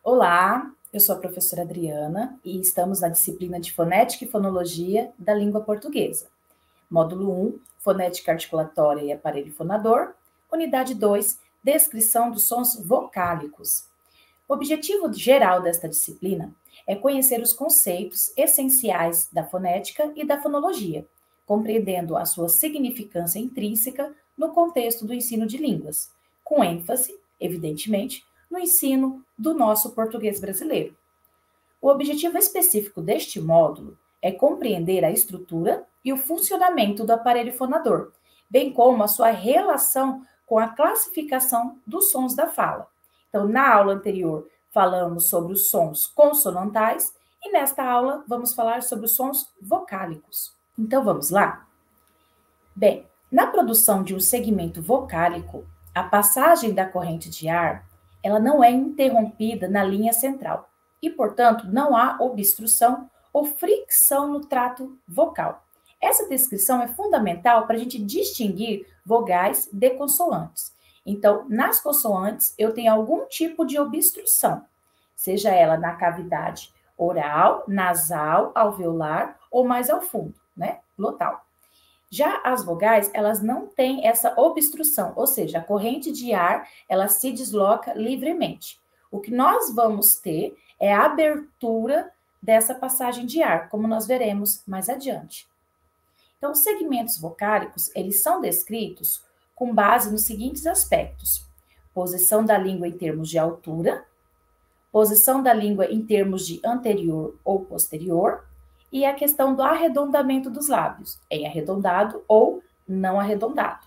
Olá, eu sou a professora Adriana e estamos na disciplina de Fonética e Fonologia da Língua Portuguesa. Módulo 1, Fonética Articulatória e Aparelho Fonador. Unidade 2, Descrição dos sons vocálicos. O objetivo geral desta disciplina é conhecer os conceitos essenciais da fonética e da fonologia, compreendendo a sua significância intrínseca no contexto do ensino de línguas, com ênfase, evidentemente, no ensino do nosso português brasileiro. O objetivo específico deste módulo é compreender a estrutura e o funcionamento do aparelho fonador, bem como a sua relação com a classificação dos sons da fala. Então, na aula anterior, falamos sobre os sons consonantais e nesta aula vamos falar sobre os sons vocálicos. Então, vamos lá? Bem, na produção de um segmento vocálico, a passagem da corrente de ar ela não é interrompida na linha central e, portanto, não há obstrução ou fricção no trato vocal. Essa descrição é fundamental para a gente distinguir vogais de consoantes. Então, nas consoantes, eu tenho algum tipo de obstrução, seja ela na cavidade oral, nasal, alveolar ou mais ao fundo, né, glotal. Já as vogais, elas não têm essa obstrução, ou seja, a corrente de ar, ela se desloca livremente. O que nós vamos ter é a abertura dessa passagem de ar, como nós veremos mais adiante. Então, os segmentos vocálicos, eles são descritos com base nos seguintes aspectos: posição da língua em termos de altura, posição da língua em termos de anterior ou posterior, e a questão do arredondamento dos lábios, em arredondado ou não arredondado.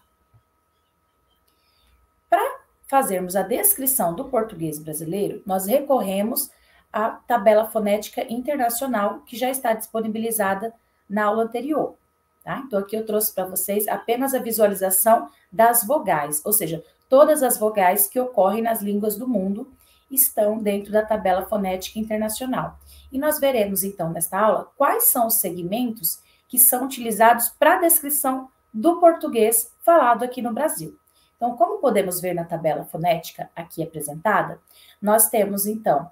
Para fazermos a descrição do português brasileiro, nós recorremos à tabela fonética internacional, que já está disponibilizada na aula anterior. Tá? Então, aqui eu trouxe para vocês apenas a visualização das vogais, ou seja, todas as vogais que ocorrem nas línguas do mundo estão dentro da tabela fonética internacional. E nós veremos, então, nesta aula, quais são os segmentos que são utilizados para a descrição do português falado aqui no Brasil. Então, como podemos ver na tabela fonética aqui apresentada, nós temos, então,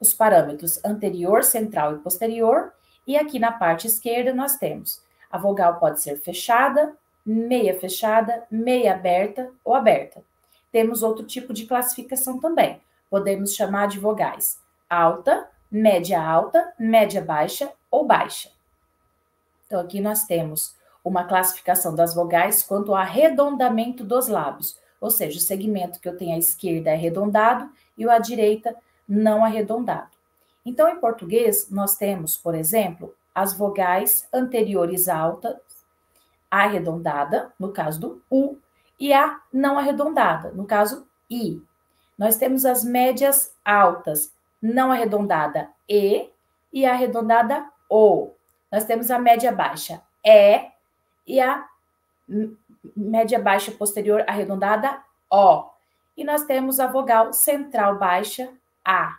os parâmetros anterior, central e posterior, e aqui na parte esquerda nós temos a vogal pode ser fechada, meia aberta ou aberta. Temos outro tipo de classificação também. Podemos chamar de vogais alta, média baixa ou baixa. Então, aqui nós temos uma classificação das vogais quanto ao arredondamento dos lábios, ou seja, o segmento que eu tenho à esquerda é arredondado e o à direita não arredondado. Então, em português, nós temos, por exemplo, as vogais anteriores altas, arredondada, no caso do U, e a não arredondada, no caso I. Nós temos as médias altas, não arredondada e a arredondada O. Nós temos a média baixa e a média baixa posterior arredondada O. E nós temos a vogal central baixa A.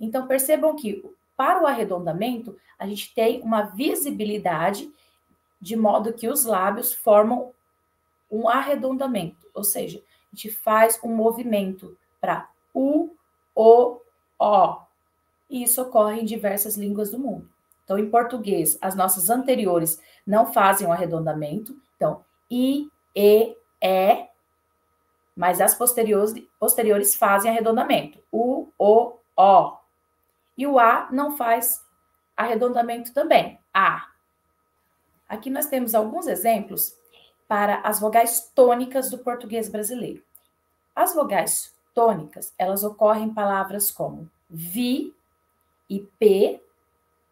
Então, percebam que para o arredondamento, a gente tem uma visibilidade de modo que os lábios formam um arredondamento, ou seja, a gente faz um movimento para U, O, O. E isso ocorre em diversas línguas do mundo. Então, em português, as nossas anteriores não fazem o arredondamento. Então, I, E, mas as posteriores fazem arredondamento. U, O, O. E o A não faz arredondamento também. A. Aqui nós temos alguns exemplos para as vogais tônicas do português brasileiro. As vogais tônicas, elas ocorrem em palavras como vi, IP,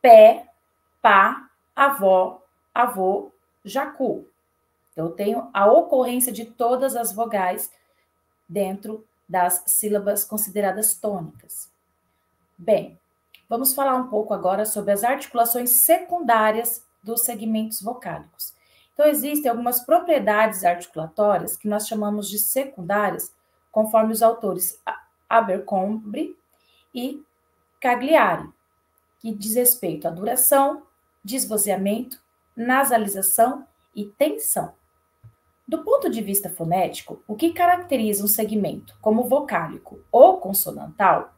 pé, pá, avó, avô, jacu. Eu tenho a ocorrência de todas as vogais dentro das sílabas consideradas tônicas. Bem, vamos falar um pouco agora sobre as articulações secundárias dos segmentos vocálicos. Então, existem algumas propriedades articulatórias que nós chamamos de secundárias, conforme os autores Abercrombie e Cagliari, que diz respeito à duração, desvozeamento, nasalização e tensão. Do ponto de vista fonético, o que caracteriza um segmento como vocálico ou consonantal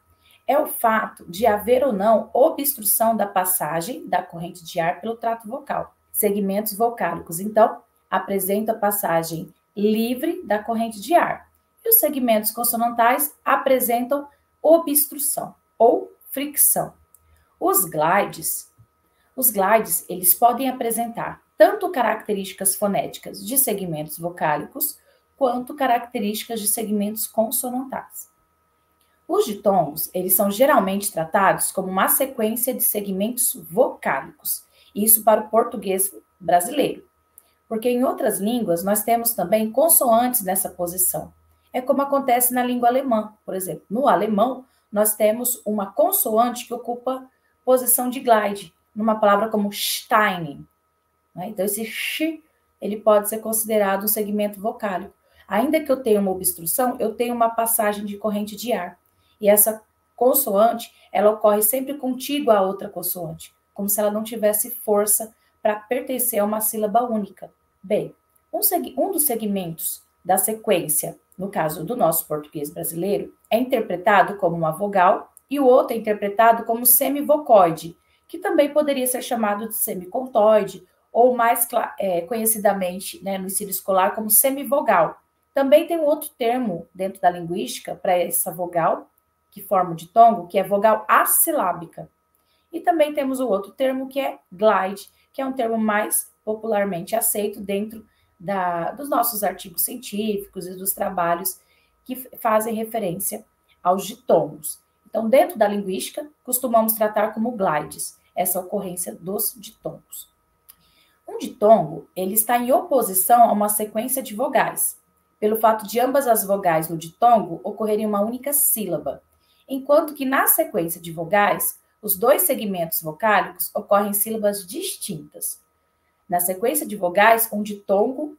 é o fato de haver ou não obstrução da passagem da corrente de ar pelo trato vocal. Segmentos vocálicos, então, apresentam a passagem livre da corrente de ar. E os segmentos consonantais apresentam obstrução ou fricção. Os glides, eles podem apresentar tanto características fonéticas de segmentos vocálicos, quanto características de segmentos consonantais. Os ditongos, eles são geralmente tratados como uma sequência de segmentos vocálicos, isso para o português brasileiro, porque em outras línguas nós temos também consoantes nessa posição. É como acontece na língua alemã, por exemplo. No alemão, nós temos uma consoante que ocupa posição de glide, numa palavra como Stein. Né? Então, esse sh, ele pode ser considerado um segmento vocálico. Ainda que eu tenha uma obstrução, eu tenho uma passagem de corrente de ar. E essa consoante, ela ocorre sempre contígua à outra consoante, como se ela não tivesse força para pertencer a uma sílaba única. Bem, um dos segmentos da sequência, no caso do nosso português brasileiro, é interpretado como uma vogal e o outro é interpretado como semivocoide, que também poderia ser chamado de semicontoide ou mais conhecidamente, né, no ensino escolar como semivogal. Também tem um outro termo dentro da linguística para essa vogal, que forma o ditongo, que é vogal assilábica. E também temos o outro termo que é glide, que é um termo mais popularmente aceito dentro dos nossos artigos científicos e dos trabalhos que fazem referência aos ditongos. Então, dentro da linguística, costumamos tratar como glides essa ocorrência dos ditongos. Um ditongo, ele está em oposição a uma sequência de vogais, pelo fato de ambas as vogais no ditongo ocorrerem em uma única sílaba, enquanto que na sequência de vogais, os dois segmentos vocálicos ocorrem em sílabas distintas. Na sequência de vogais, um ditongo,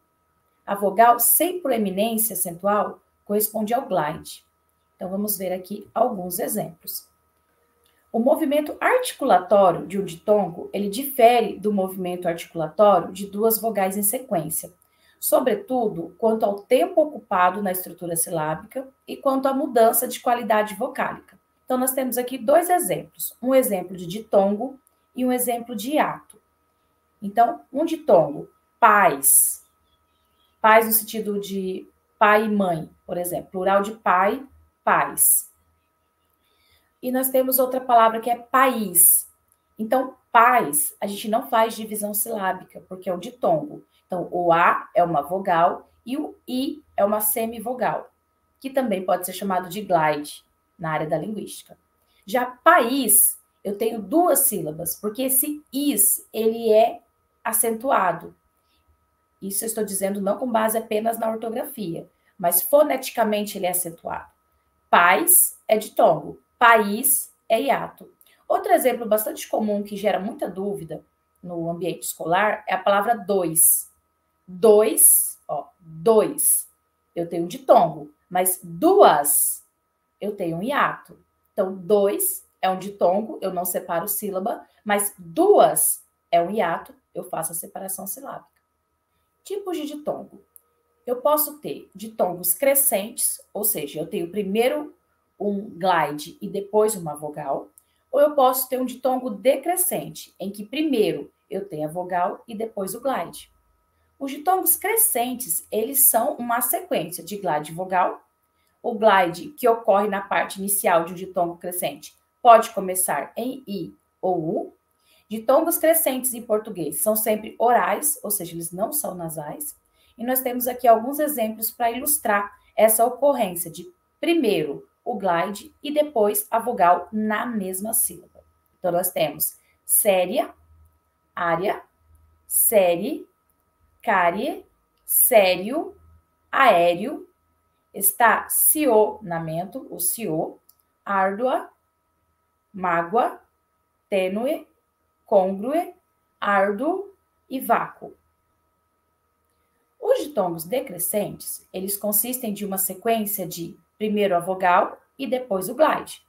a vogal sem proeminência acentual corresponde ao glide. Então, vamos ver aqui alguns exemplos. O movimento articulatório de um ditongo, ele difere do movimento articulatório de duas vogais em sequência, sobretudo quanto ao tempo ocupado na estrutura silábica e quanto à mudança de qualidade vocálica. Então, nós temos aqui dois exemplos, um exemplo de ditongo e um exemplo de hiato. Então, um ditongo, pais, pais no sentido de pai e mãe, por exemplo, plural de pai, pais. E nós temos outra palavra que é país. Então, pais, a gente não faz divisão silábica, porque é um ditongo. Então, o A é uma vogal e o I é uma semivogal, que também pode ser chamado de glide na área da linguística. Já país, eu tenho duas sílabas, porque esse is, ele é acentuado. Isso eu estou dizendo não com base apenas na ortografia, mas foneticamente ele é acentuado. Pais é ditongo, país é hiato. Outro exemplo bastante comum que gera muita dúvida no ambiente escolar é a palavra dois. Dois, ó, dois. Eu tenho um ditongo, mas duas eu tenho um hiato. Então, dois é um ditongo, eu não separo sílaba, mas duas é um hiato, eu faço a separação silábica. Tipos de ditongo. Eu posso ter ditongos crescentes, ou seja, eu tenho primeiro um glide e depois uma vogal, ou eu posso ter um ditongo decrescente, em que primeiro eu tenho a vogal e depois o glide. Os ditongos crescentes, eles são uma sequência de glide e vogal. O glide, que ocorre na parte inicial de um ditongo crescente, pode começar em I ou U. Ditongos crescentes em português são sempre orais, ou seja, eles não são nasais. E nós temos aqui alguns exemplos para ilustrar essa ocorrência de primeiro o glide e depois a vogal na mesma sílaba. Então, nós temos séria, área, série, cárie, sério, aéreo, estacionamento, o cio, árdua, mágoa, tênue, côngrue, árduo e vácuo. Os ditongos decrescentes, eles consistem de uma sequência de primeiro a vogal e depois o glide.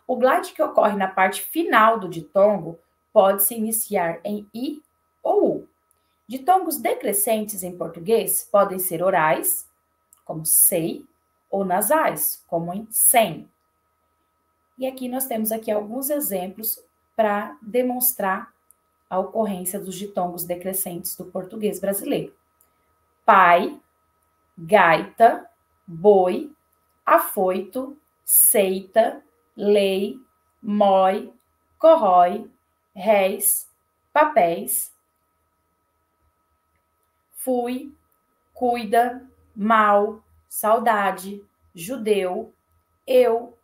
O glide que ocorre na parte final do ditongo pode se iniciar em I ou U. Ditongos decrescentes em português podem ser orais, como sei, ou nasais, como em sem. E aqui nós temos aqui alguns exemplos para demonstrar a ocorrência dos ditongos decrescentes do português brasileiro. Pai, gaita, boi, afoito, seita, lei, mói, corrói, réis, papéis, fui, cuida, mal, saudade, judeu, eu,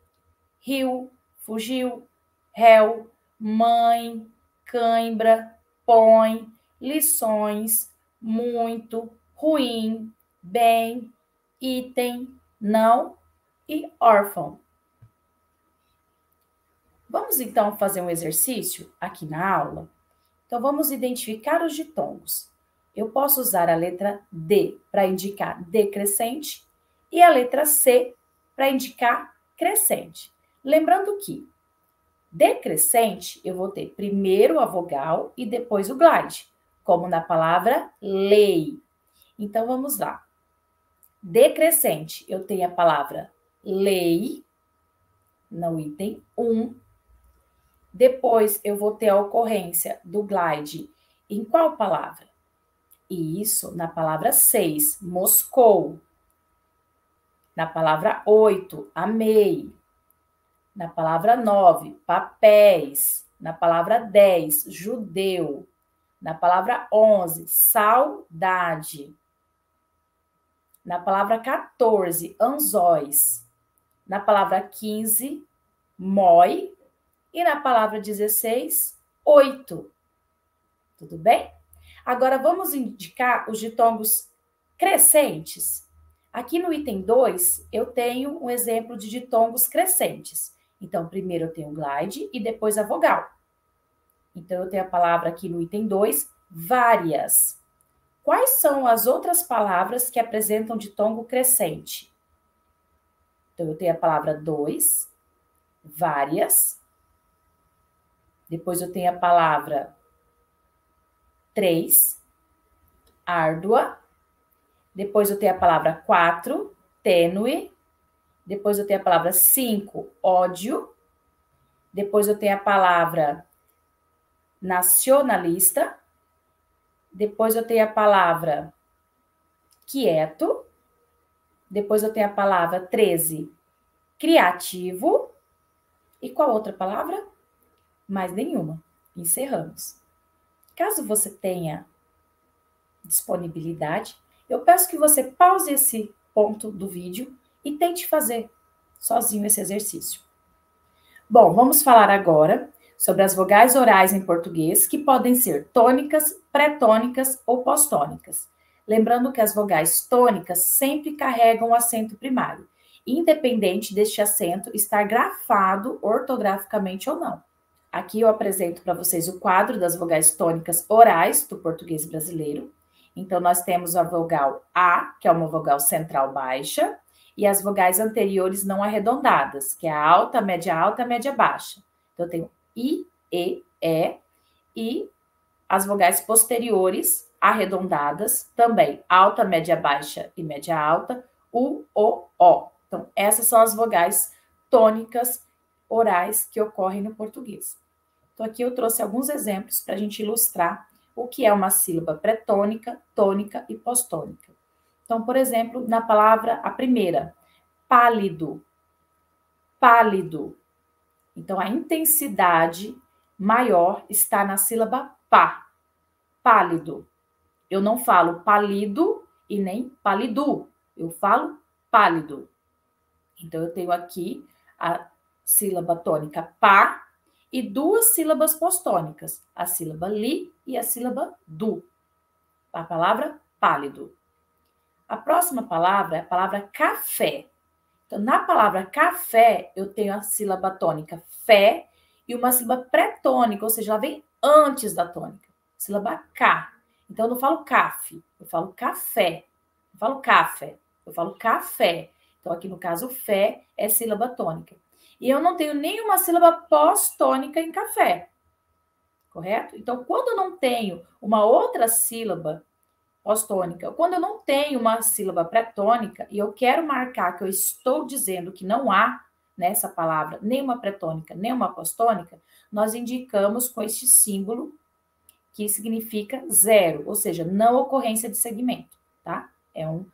rio, fugiu, réu, mãe, cãibra, põe, lições, muito, ruim, bem, item, não e órfão. Vamos então fazer um exercício aqui na aula? Então vamos identificar os ditongos. Eu posso usar a letra D para indicar decrescente e a letra C para indicar crescente. Lembrando que decrescente eu vou ter primeiro a vogal e depois o glide, como na palavra lei. Então vamos lá. Decrescente, eu tenho a palavra lei, no item 1. Depois eu vou ter a ocorrência do glide em qual palavra? Isso, na palavra 6, Moscou. Na palavra 8, amei. Na palavra 9, papéis. Na palavra 10, judeu. Na palavra 11, saudade. Na palavra 14, anzóis. Na palavra 15, mói. E na palavra 16, 8. Tudo bem? Agora, vamos indicar os ditongos crescentes. Aqui no item 2, eu tenho um exemplo de ditongos crescentes. Então, primeiro eu tenho o glide e depois a vogal. Então, eu tenho a palavra aqui no item 2, várias. Quais são as outras palavras que apresentam ditongo crescente? Então, eu tenho a palavra 2, várias. Depois eu tenho a palavra 3, árdua. Depois eu tenho a palavra 4, tênue. Depois eu tenho a palavra 5, ódio. Depois eu tenho a palavra nacionalista. Depois eu tenho a palavra quieto. Depois eu tenho a palavra 13, criativo. E qual outra palavra? Mais nenhuma. Encerramos. Caso você tenha disponibilidade, eu peço que você pause esse ponto do vídeo e tente fazer sozinho esse exercício. Bom, vamos falar agora sobre as vogais orais em português, que podem ser tônicas, pré-tônicas ou pós-tônicas. Lembrando que as vogais tônicas sempre carregam o acento primário, independente deste acento estar grafado ortograficamente ou não. Aqui eu apresento para vocês o quadro das vogais tônicas orais do português brasileiro. Então, nós temos a vogal A, que é uma vogal central baixa, e as vogais anteriores não arredondadas, que é a alta, média baixa. Então, eu tenho I, E, e as vogais posteriores arredondadas, também alta, média baixa e média alta, U, O. Então, essas são as vogais tônicas orais que ocorrem no português. Então, aqui eu trouxe alguns exemplos para a gente ilustrar o que é uma sílaba pré-tônica, tônica e pós-tônica. Então, por exemplo, na palavra, a primeira, pálido. Pálido. Então, a intensidade maior está na sílaba pá. Pálido. Eu não falo pálido e nem pálido. Eu falo pálido. Então, eu tenho aqui a sílaba tônica pá e duas sílabas pós-tônicas, a sílaba li e a sílaba du. A palavra pálido. A próxima palavra é a palavra café. Então, na palavra café, eu tenho a sílaba tônica fé e uma sílaba pré-tônica, ou seja, ela vem antes da tônica. Sílaba K. Então, eu não falo caf, eu falo café. Eu falo café, eu falo café. Então, aqui no caso, fé é sílaba tônica. E eu não tenho nenhuma sílaba pós-tônica em café. Correto? Então, quando eu não tenho uma outra sílaba pós-tônica, quando eu não tenho uma sílaba pré-tônica e eu quero marcar que eu estou dizendo que não há nessa palavra nem uma pretônica, nem uma apostônica, nós indicamos com este símbolo que significa zero, ou seja, não ocorrência de segmento, tá? É um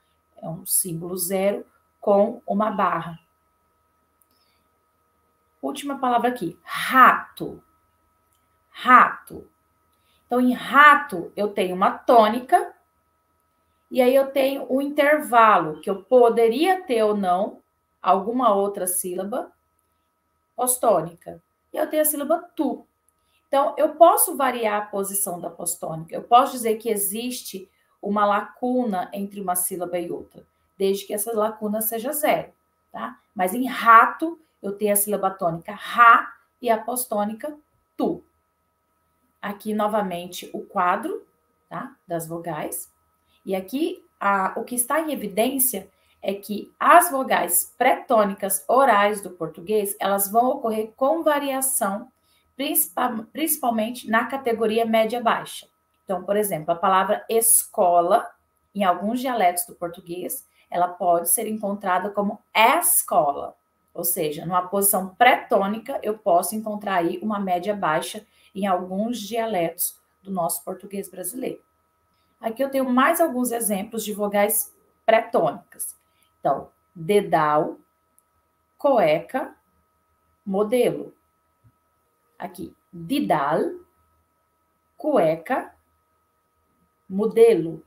símbolo zero com uma barra. Última palavra aqui, rato. Rato. Então, em rato, eu tenho uma tônica, e aí eu tenho um intervalo, que eu poderia ter ou não alguma outra sílaba postônica. E eu tenho a sílaba tu. Então, eu posso variar a posição da postônica. Eu posso dizer que existe uma lacuna entre uma sílaba e outra, desde que essa lacuna seja zero, tá? Mas em rato, eu tenho a sílaba tônica ra e a apostônica tu. Aqui, novamente, o quadro, tá? Das vogais. E aqui, o que está em evidência é que as vogais pré-tônicas orais do português, elas vão ocorrer com variação, principalmente na categoria média-baixa. Então, por exemplo, a palavra escola, em alguns dialetos do português, ela pode ser encontrada como escola. Ou seja, numa posição pré-tônica, eu posso encontrar aí uma média-baixa em alguns dialetos do nosso português brasileiro. Aqui eu tenho mais alguns exemplos de vogais pré-tônicas. Então, dedal, cueca, modelo. Aqui, didal, cueca, modelo.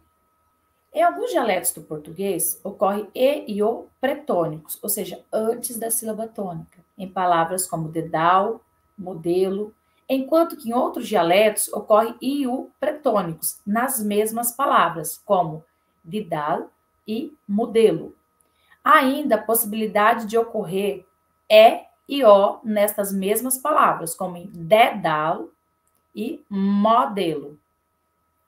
Em alguns dialetos do português, ocorre e o pretônicos, ou seja, antes da sílaba tônica, em palavras como dedal, modelo, enquanto que em outros dialetos ocorre e o pretônicos nas mesmas palavras, como didal e modelo. Há ainda a possibilidade de ocorrer e o nestas mesmas palavras, como em dedal e modelo.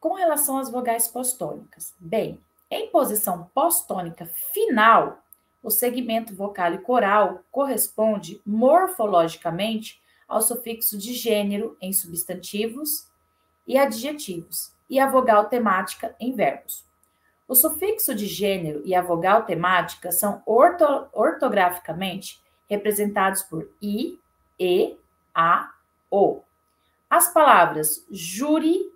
Com relação às vogais postônicas, bem, em posição postônica final, o segmento vocálico oral corresponde morfologicamente ao sufixo de gênero em substantivos e adjetivos, e à vogal temática em verbos. O sufixo de gênero e a vogal temática são ortograficamente representados por i, e, a, o. As palavras jure,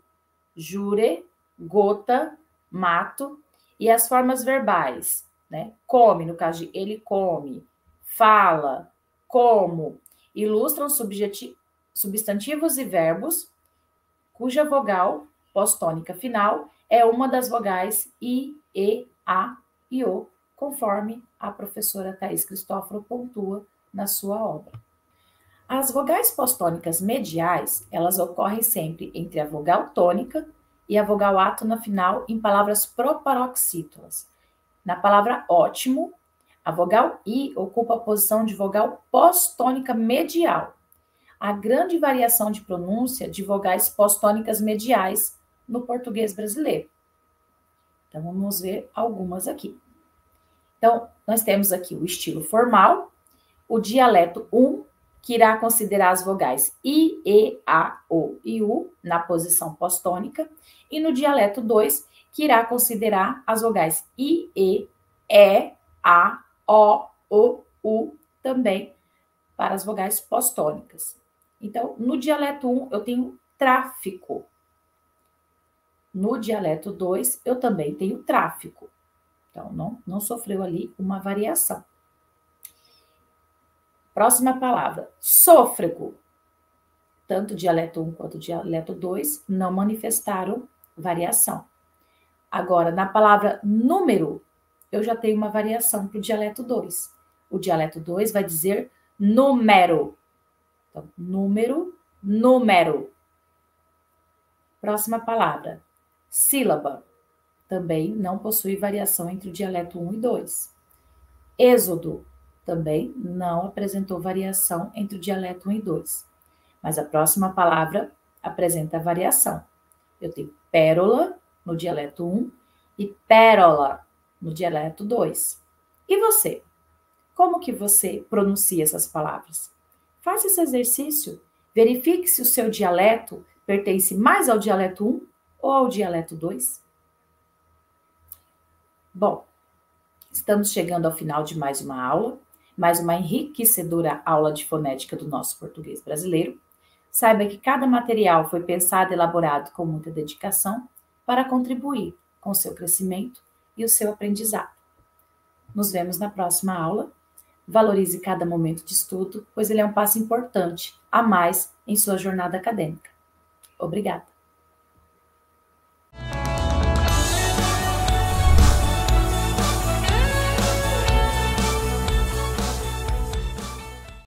jure, gota, mato e as formas verbais, né? Come, no caso de ele come, fala, como, ilustram substantivos e verbos cuja vogal postônica final é uma das vogais I, E, A e O, conforme a professora Thaís Cristófaro pontua na sua obra. As vogais postônicas mediais, elas ocorrem sempre entre a vogal tônica e a vogal átona final em palavras proparoxítonas. Na palavra ótimo, a vogal I ocupa a posição de vogal postônica medial. Há grande variação de pronúncia de vogais postônicas mediais no português brasileiro. Então, vamos ver algumas aqui. Então, nós temos aqui o estilo formal, o dialeto 1, que irá considerar as vogais I, E, A, O e U na posição postônica, e no dialeto 2, que irá considerar as vogais I, E, A, O, U também para as vogais postônicas. Então, no dialeto 1, eu tenho tráfico. No dialeto 2, eu também tenho tráfico. Então, não sofreu ali uma variação. Próxima palavra, sôfrego. Tanto o dialeto 1 quanto o dialeto 2 não manifestaram variação. Agora, na palavra número, eu já tenho uma variação para o dialeto 2. O dialeto 2 vai dizer número. Então, número, número. Próxima palavra, sílaba. Também não possui variação entre o dialeto 1 e 2. Êxodo. Também não apresentou variação entre o dialeto 1 e 2. Mas a próxima palavra apresenta variação. Eu tenho pérola no dialeto 1 e pérola no dialeto 2. E você? Como que você pronuncia essas palavras? Faça esse exercício. Verifique se o seu dialeto pertence mais ao dialeto 1 ou ao dialeto 2. Bom, estamos chegando ao final de mais uma aula. mais uma enriquecedora aula de fonética do nosso português brasileiro. Saiba que cada material foi pensado e elaborado com muita dedicação para contribuir com o seu crescimento e o seu aprendizado. Nos vemos na próxima aula. Valorize cada momento de estudo, pois ele é um passo importante a mais em sua jornada acadêmica. Obrigada.